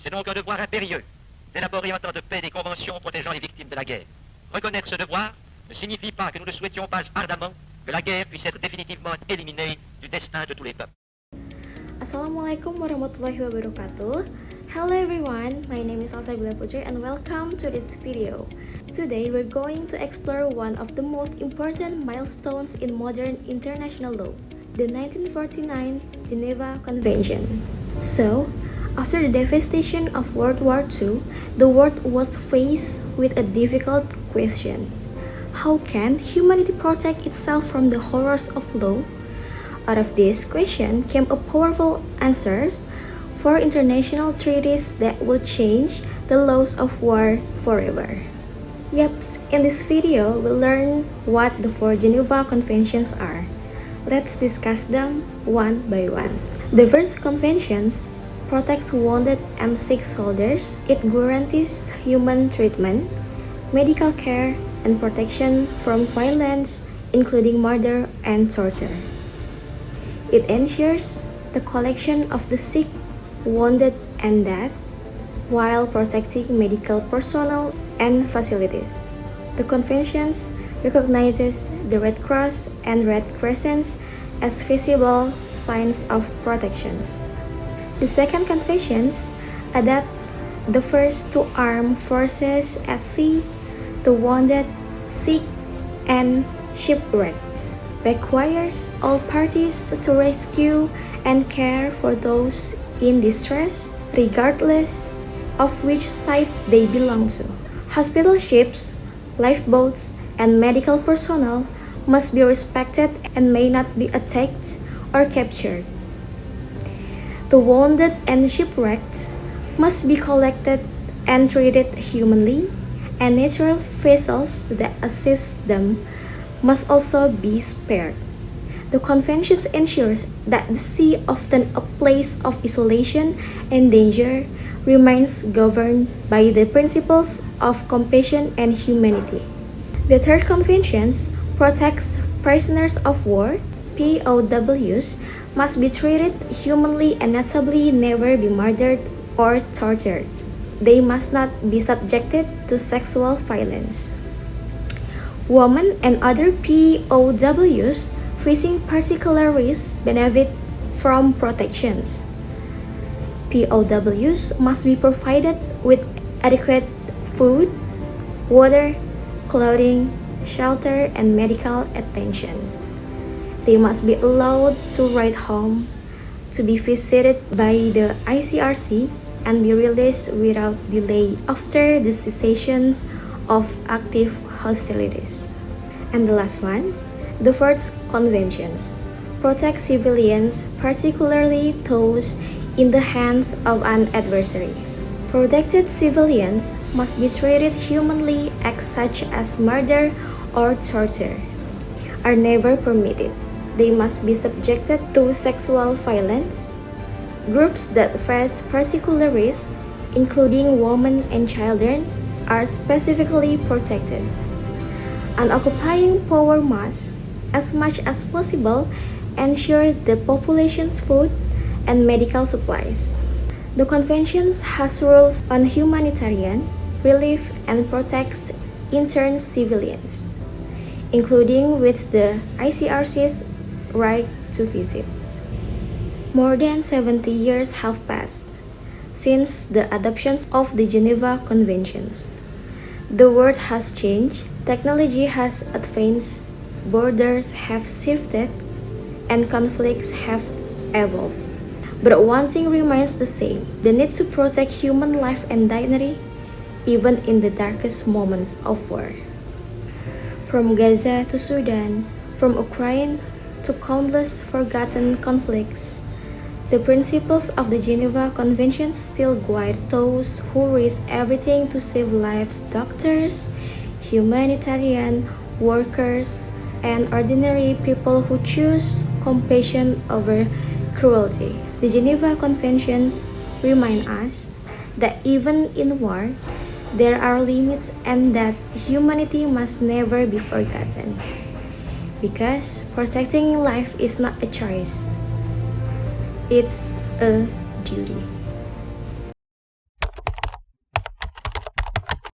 C'est donc un devoir impérieux d'élaborer en temps de paix des conventions protégeant les victimes de la guerre. Reconnaître ce devoir ne signifie pas que nous ne souhaitions pas ardemment que la guerre puisse être définitivement éliminée du destin de tous les peuples. Assalamualaikum warahmatullahi wabarakatuh. Hello everyone, my name is Alsabila Putri and welcome to this video. Today we're going to explore one of the most important milestones in modern international law, the 1949 Geneva Convention. So, after the devastation of World War II, the world was faced with a difficult question. How can humanity protect itself from the horrors of law? Out of this question came a powerful answers for international treaties that will change the laws of war forever. Yups, in this video we'll learn what the four Geneva Conventions are. Let's discuss them one by one. The first convention protects wounded and sick soldiers. It guarantees human treatment, medical care, and protection from violence, including murder and torture. It ensures the collection of the sick, wounded, and dead, while protecting medical personnel and facilities. The Convention recognizes the Red Cross and Red Crescent as visible signs of protections. The second Convention adapts the first to armed forces at sea, the wounded, sick, and shipwrecked. Requires all parties to rescue and care for those in distress, regardless of which side they belong to. Hospital ships, lifeboats, and medical personnel must be respected and may not be attacked or captured. The wounded and shipwrecked must be collected and treated humanly, and natural vessels that assist them must also be spared. The Convention ensures that the sea, often a place of isolation and danger, remains governed by the principles of compassion and humanity. The third Convention protects prisoners of war, POWs, must be treated humanly and notably never be murdered or tortured. They must not be subjected to sexual violence. Women and other POWs facing particular risks benefit from protections. POWs must be provided with adequate food, water, clothing, shelter, and medical attention. They must be allowed to write home, to be visited by the ICRC, and be released without delay after the cessation of active hostilities. And the last one, the fourth conventions protect civilians, particularly those in the hands of an adversary. Protected civilians must be treated humanly. Acts such as murder or torture are never permitted. They must be subjected to sexual violence. Groups that face particular risks, including women and children, are specifically protected. An occupying power must, as much as possible, ensure the population's food and medical supplies. The Convention has rules on humanitarian relief and protects interned civilians, including with the ICRC's right to visit. More than 70 years have passed since the adoption of the Geneva Conventions. The world has changed, technology has advanced, borders have shifted, and conflicts have evolved. But one thing remains the same: the need to protect human life and dignity, even in the darkest moments of war. From Gaza to Sudan, from Ukraine to countless forgotten conflicts, the principles of the Geneva Convention still guide those who risk everything to save lives: doctors, humanitarian workers, and ordinary people who choose compassion over cruelty. The Geneva Conventions remind us that even in war, there are limits and that humanity must never be forgotten. Because protecting life is not a choice, it's a duty.